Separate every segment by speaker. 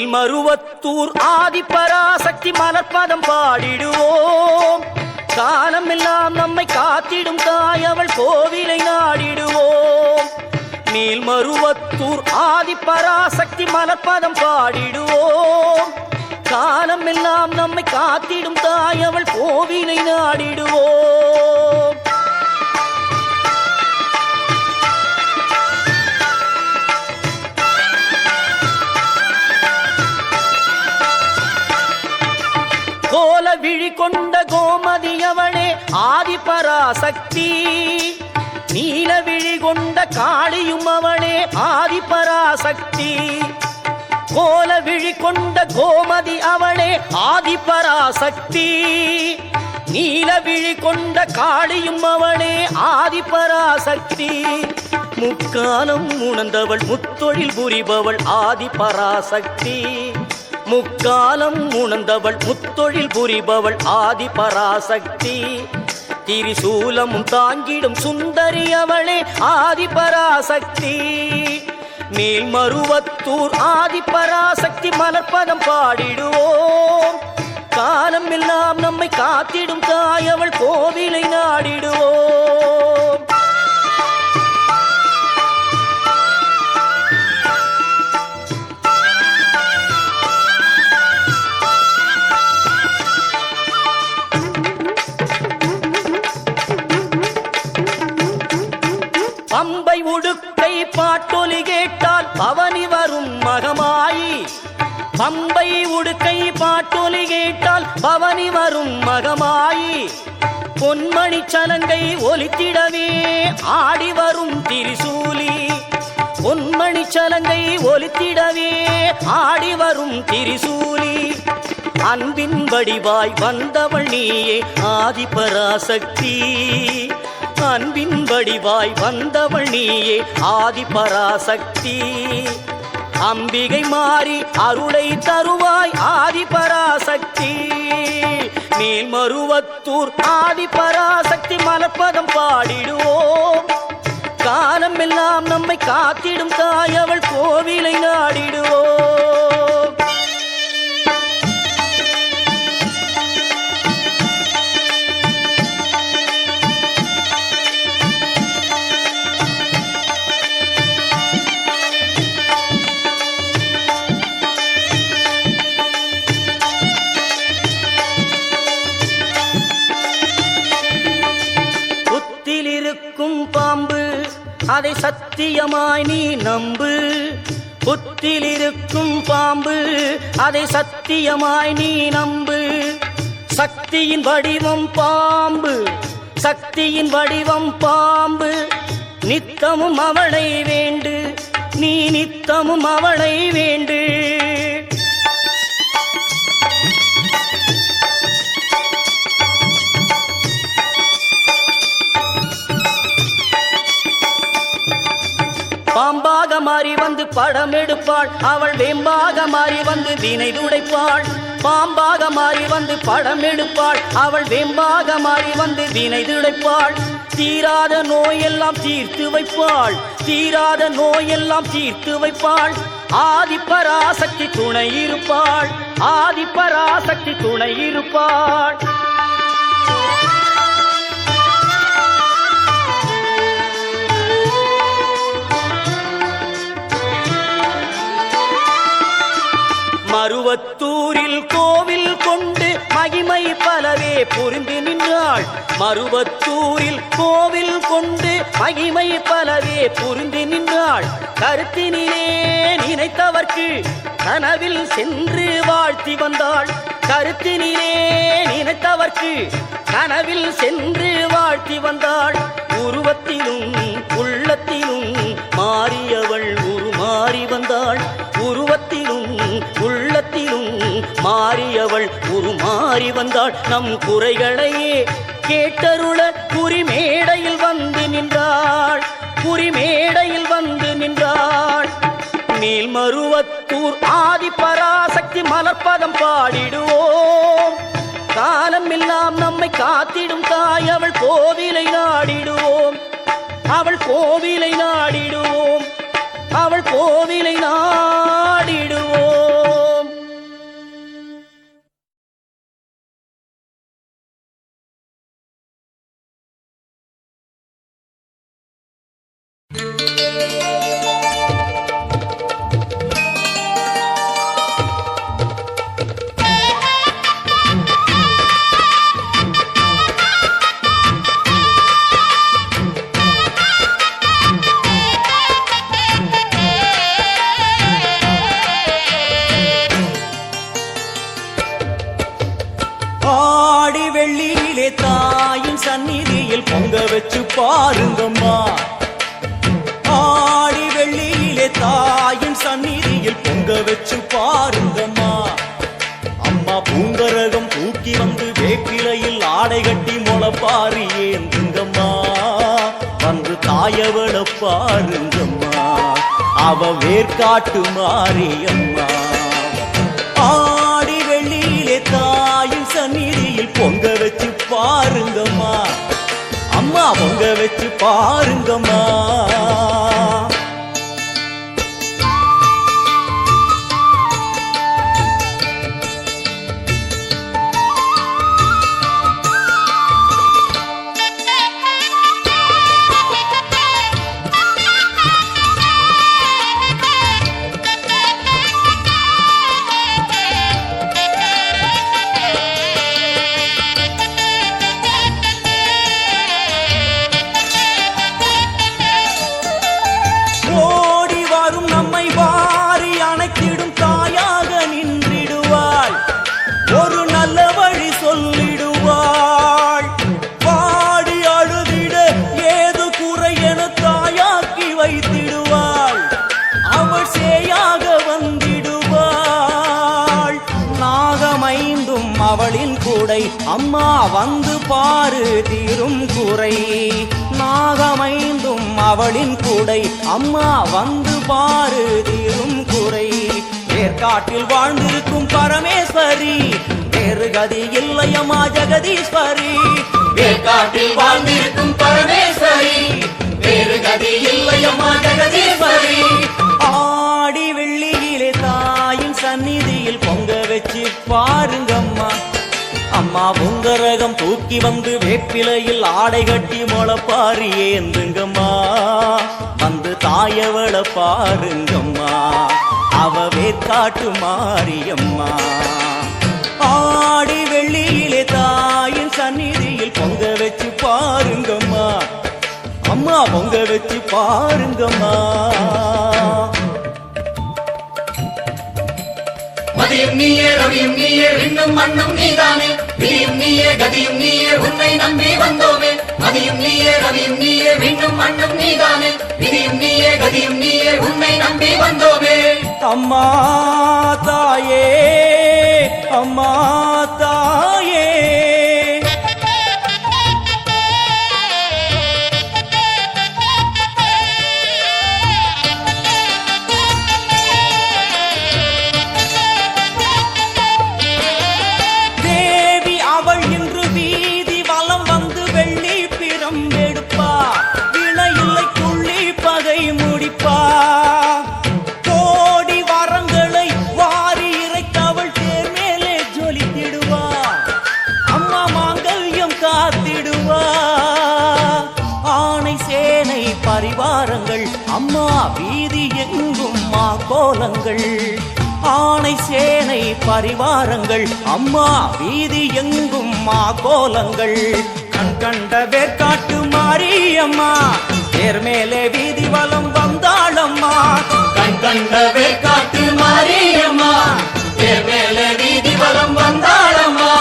Speaker 1: மேல்மருவத்தூர் ஆதிபராசக்தி மலர்பதம் பாடிடுவோம். காலமெல்லாம் நம்மை காத்திடும் தாய் அவள் கோவிலை நாடிடுவோம். மேல்மருவத்தூர் ஆதிபராசக்தி மலர்பதம் பாடிடுவோம். காலமெல்லாம் நம்மை காத்திடும் தாய் அவள் கோவிலை நாடிடுவோம். கோல விழி கொண்ட கோமதி அவளே ஆதிபராசக்தி. நீல விழி கொண்ட காளியும் அவளே ஆதிபராசக்தி. கோல விழி கொண்ட கோமதி அவளே ஆதிபராசக்தி. நீல விழி கொண்ட காளியும் அவளே ஆதிபராசக்தி. முக்காலம் உணர்ந்தவள் முத்தொழில் புரிபவள் ஆதிபராசக்தி. முக்காலம் உணர்ந்தவள் முத்தொழில் புரிபவள் ஆதிபராசக்தி. திரிசூலமும் தாங்கிடும் சுந்தரி அவளே ஆதிபராசக்தி. மேல்மருவத்தூர் ஆதிபராசக்தி மலர்பதம் பாடிடுவோம். காலம் எல்லாம் நம்மை காத்திடும் தாய் அவள் கோவிலை நாடிடுவோம். பம்பை உடுக்கை பாட்டொலி கேட்டால் பவனி வரும் மகமாயி. பம்பை உடுக்கை பாட்டொலி கேட்டால் பவனி வரும் மகமாயி. பொன்மணி சலங்கை ஒலித்திடவே ஆடி வரும் திரிசூலி. பொன்மணி சலங்கை ஒலித்திடவே ஆடி வரும் திரிசூலி. அன்பின் வடிவாய் வந்தவள் நீயே ஆதிபராசக்தி. அன்பின் வடிவாய் வந்தவள் நீயே ஆதிபராசக்தி. அம்பிகை மாறி அருளை தருவாய் ஆதிபராசக்தி. மேல்மருவத்தூர் ஆதிபராசக்தி மலர்பதம் பாடிடுவோம். காலம் எல்லாம் நம்மை காத்திடும் தாய் அவள் கோவிலை நாடிடுவோம். பாம்பு அதை சத்தியமாய் நீ நம்பு. புத்தில் இருக்கும் பாம்பு அதை சத்தியமாய் நீ நம்பு. சக்தியின் வடிவம் பாம்பு, சக்தியின் வடிவம் பாம்பு. நித்தமும் அவளை வேண்டு, நீ நித்தமும் அவளை வேண்டு. பாம்பாக மாறி வந்து படம் எடுப்பாள் அவள் வேம்பாக மாறி வந்து வினை துடைப்பாள். பாம்பாக மாறி வந்து படம் எடுப்பாள் அவள் வேம்பாக மாறி வந்து வினை துடைப்பாள். தீராத நோயெல்லாம் தீர்த்து வைப்பாள், தீராத நோயெல்லாம் தீர்த்து வைப்பாள். ஆதிபராசக்தி துணை இருப்பாள், ஆதிபராசக்தி துணை இருப்பாள். மருவத்தூரில் கோவில் கொண்டு மகிமை பலவே புரிந்து நின்றாள். மருவத்தூரில் கோவில் கொண்டு மகிமை பலவே புரிந்து நின்றாள். கருத்தினிலே நினைத்தவர்க்கு கனவில் சென்று வாழ்த்தி வந்தாள். கருத்தினிலே நினைத்தவர்க்கு கனவில் சென்று வாழ்த்தி வந்தாள். உருவத்திலும் உள்ளத்திலும் மாறியவள் உருமாறி வந்தாள். உருவத்திலும் உள்ளத்திலும் மாறியவள் உருமாறி வந்தாள். நம் குறைகளையே கேட்டருள குறிமேடையில் வந்து நின்றாள், குறிமேடையில் வந்து நின்றாள். மேல்மருவத்தூர் ஆதிபராசக்தி மலர்பதம் பாடிடுவோம். காலம் எல்லாம் நம்மை காத்திடும் தாய் அவள் கோவிலை நாடிடுவோம். அவள் கோவிலை நாடிடுவோம். அவள் கோவிலை நாடிடுவோம். ஆடி வெள்ளியிலே தாயின் சந்நிதியில் பொங்க வச்சு பாருங்கம்மா. ஆடி வெள்ளியிலே தாயின் சந்நிதியில் பொங்க வச்சு பாருங்கம்மா. அம்மா பூங்கரகம் தூக்கி வந்து வேப்பிலையில் ஆடை கட்டி முளைப்பாரி ஏந்துங்கம்மா. வந்து தாயவள பாருங்கம்மா, அவ வேர்காட்டு மாரியம்மா. ஆடி வெள்ளியிலே தாயின் சந்நிதியில் பொங்க வச்சு பாருங்கம்மா. அம்மா பொங்க வச்சு பாருங்கம்மா. ஒரு நல்ல வழி சொல்லிடுவாள். பாடி அழுதிட ஏது குறை என தாயாக்கி வைத்திடுவாள். அவள் சேயாக வந்திடுவாள். நாகமைந்தும் அவளின் கூடை, அம்மா வந்து பாரு தீரும் குறை. நாகமைந்தும் அவளின் கூடை, அம்மா வந்து பாரு தீரும் குறை. வேர்காட்டில் வாழ்ந்திருக்கும் பரமேஸ்வரி, வேறு கதி இல்லையம்மா ஜெகதீஸ்வரி. வேர்காட்டில் வாழ்ந்திருக்கும் பரமேஸ்வரி, வேறு கதி இல்லையம்மா ஜெகதீஸ்வரி. ஆடி வெள்ளியிலே தாயின் சந்நிதியில் பொங்க வச்சு பாருங்கம்மா. அம்மா பொங்கரகம் தூக்கி வந்து வேப்பிலையில் ஆடை கட்டி முளைப்பாரி ஏந்துங்கம்மா. வந்து தாயவள பாருங்கம்மா, அவ வேர்காட்டு மாரியம்மா. ஆடி வெள்ளியிலே தாயின் சந்நிதியில் பொங்க வச்சு பாருங்கம்மா. அம்மா பொங்க வச்சு பாருங்கம்மா.
Speaker 2: மதியும் நீயே ரவியும் நீயே விண்ணும் மண்ணும் நீதானே. விதியும் நீயே கதியும் நீயே உன்னை நம்பி வந்தோமே. மதியும் நீயே ரவியும் நீயே விண்ணும் மண்ணும் நீதானே. விதியும் நீயே கதியும் நீயே உன்னை நம்பி வந்தோமே.
Speaker 1: அம்மா தாயே, அம்மா தாயே, தேவி அவள் இன்று வீதி வலம் வந்து வெள்ளி பிரம்பெடுப்பா. வினையில்லை துள்ளி பகை முடிப்பா. கோடி வரங்களை வாரி இறைத்தவள் தேர் மேலே ஜொலித்திடுவா. அம்மா மாங்கல்யம் காத்திடுவா. ஆணை சேனை பரிவாரங்கள், அம்மா வீதி எங்கும் மா கோலங்கள். ஆணை சேனை பரிவாரங்கள், அம்மா வீதி எங்கும் மா கோலங்கள். கண் கண்ட வேர்காட்டு மாரியம்மா, தேர் மேலே வீதி வலம் வந்தாளம்மா.
Speaker 2: கண் கண்ட வேர்காட்டு மாரியம்மா, தேர் மேலே வீதி வலம் வந்தாளம்மா.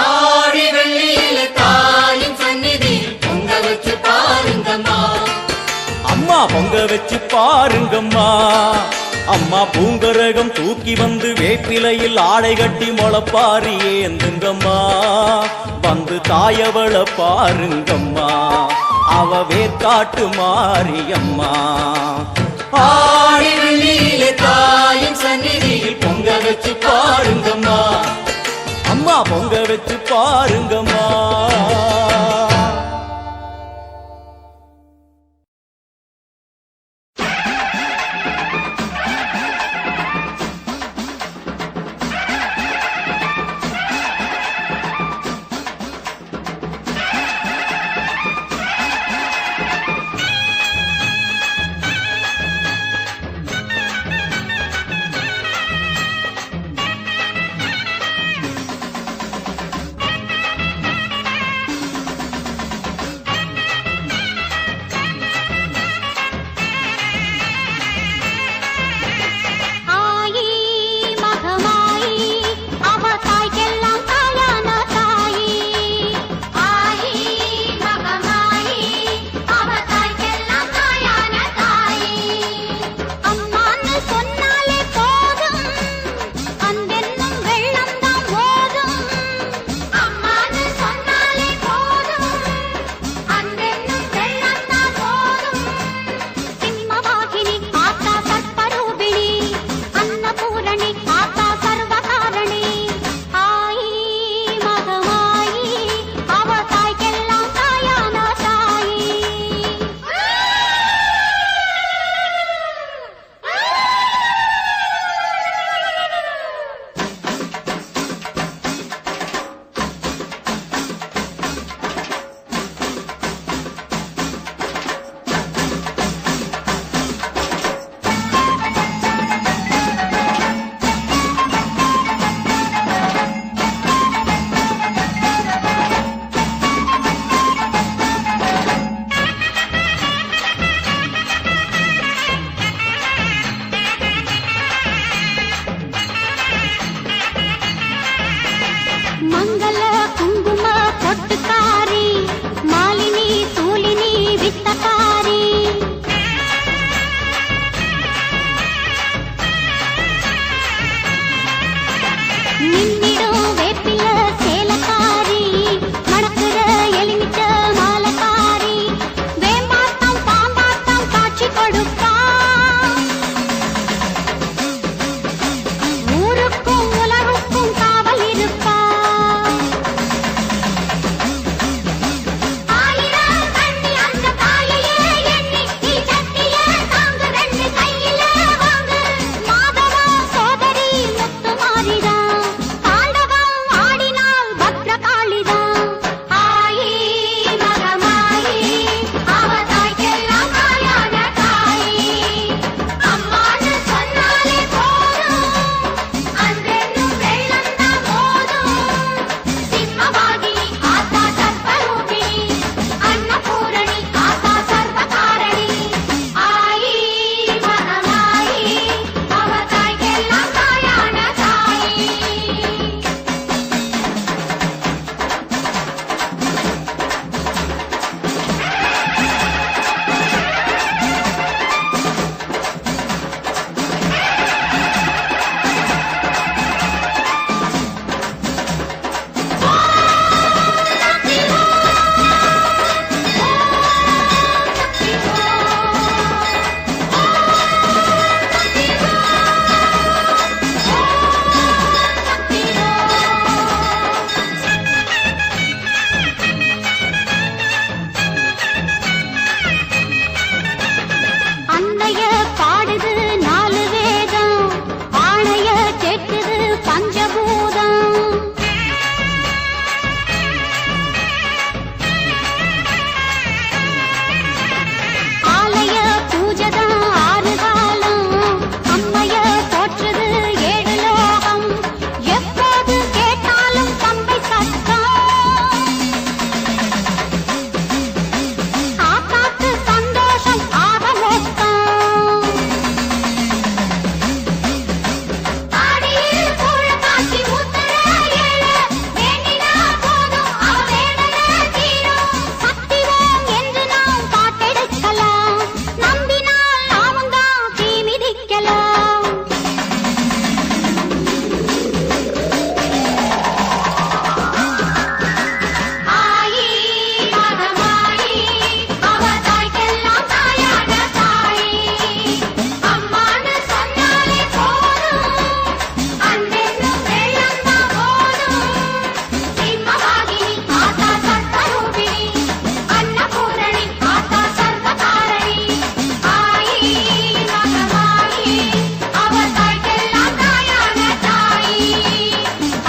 Speaker 2: ஆடி வெள்ளியிலே தாயின் சந்நிதியில் பொங்க வச்சு பாருங்கம்மா.
Speaker 1: அம்மா பொங்க வச்சு பாருங்கம்மா. அம்மா பூங்கரகம் தூக்கி வந்து வேப்பிலையில் ஆடை கட்டி முளைப்பாரி ஏந்துங்கம்மா. வந்து தாயவள பாருங்கம்மா, அவ வேர்காட்டு மாரியம்மா.
Speaker 2: ஆடி வெள்ளியிலே தாயின் சந்நிதியில் பொங்க வச்சு பாருங்கம்மா.
Speaker 1: அம்மா பொங்க வச்சு பாருங்கம்மா.
Speaker 3: கொடுப்பா ஊருக்கும் உலகுக்கும் காவல் இருப்பா ஆயிரம் கண்ணி அந்த தாயையே எண்ணி நீ சக்தியே தாங்கு ரெண்டு கையில வாங்கு மாதவா சோதரி முத்து மாறிடா தாண்டவம் ஆடினாள் பத்ரகாளிதா ஆயி மகமாயி அவ தாய்க்கெல்லாம் தாயான தாயி அம்மான்னு சொன்னாலே போதும் அன்றென்னும் வெள்ளந்தான் போதும் சிம்மவாகினி ஆத்தா சர்வரூபிணி அன்னபூரணி ஆத்தா சர்வகாரணி ஆயி மகமாயி அவ தாய்க்கெல்லாம் தாயான தாயி அன்னைய பாடுது நாலு வேதம் ஆணைய கேட்குது பஞ்சபூதம் ஆலய பூஜதம் ஆறு காலம் அம்மைய போற்றுது ஏழு லோகம் எப்போது கேட்டாலும் பம்பை சத்தம் ஆத்தாக்கு சந்தோஷம் ஆக மொத்தம் ஆடியில் கூழ காட்சி ஊத்துற ஏழை வேண்டினா போதும் அவ வேதனை தீரும் சக்திவோம் என்று நாம் பாட்டெடுக்கலாம் நம்பினால் நாமும் தான் தீ மிதிக்கலாம் ஆயி மகமாயி அவ தாய்க்கெல்லாம் தாயான தாயி அம்மான்னு சொன்னாலே போதும் அன்றென்னும் வெள்ளந்தான் போதும் சிம்மவாகினி ஆத்தா சர்வரூபிணி அன்னபூரணி ஆத்தா சர்வகாரணி ஆயி மகமாயி அவ தாய்க்கெல்லாம் தாயான தாயி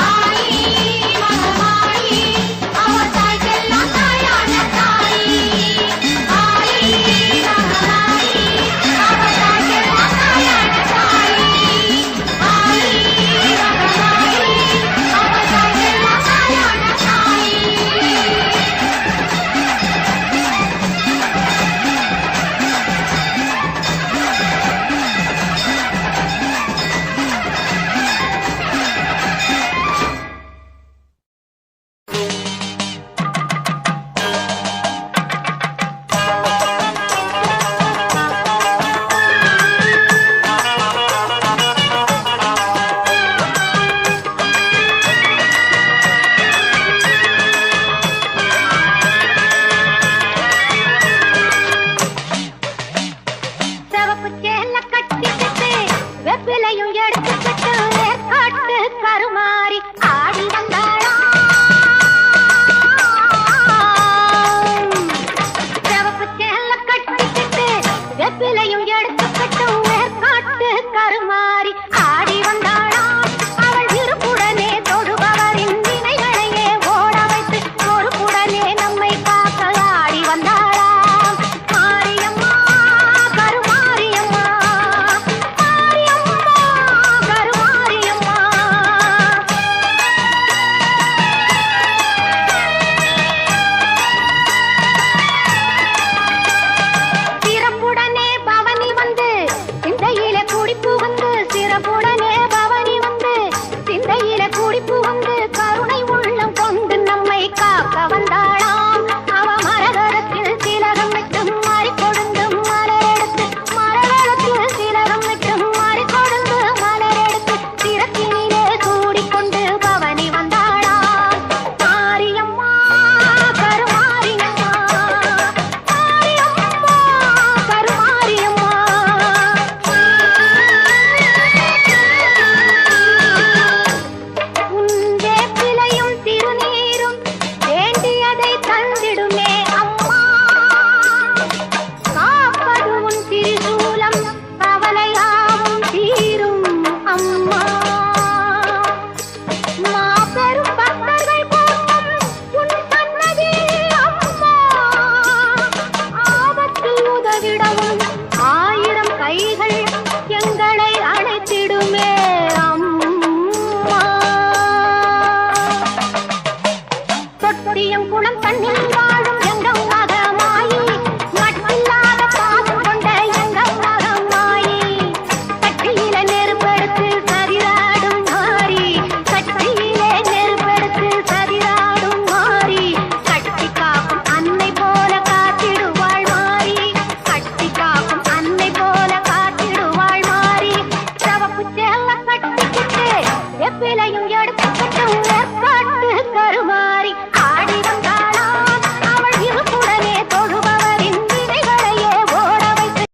Speaker 3: ஆயி மகமாயி அவ தாய்க்கெல்லாம் தாயான தாயி ஆயி மகமாயி அவ தாய்க்கெல்லாம் தாயான தாயி ஆயி மகமாயி அவ தாய்க்கெல்லாம் தாயான தாயி சிவப்பு சேல கட்டிக்கிட்டு வெப்பிலையும் எடுத்துக்கிட்டு காட்டு கருமாறி ஆடி வந்தாளா சிவப்பு சேல கட்டிக்கிட்டு வெப்பிலையும் எடுத்துக்கிட்டு காட்டு கருமாறி ஆடி வந்தாளா அவள் விருப்புடனே தொடுபவரின் வினைகளையே ஓட வைத்து பொறுப்புடனே நம்மை காக்க ஆடி வந்தாளா மாரியம்மா கருமாரியம்மா மாரியம்மா கருமாரியம்மா சிறப்புடனே பவனி விடவும்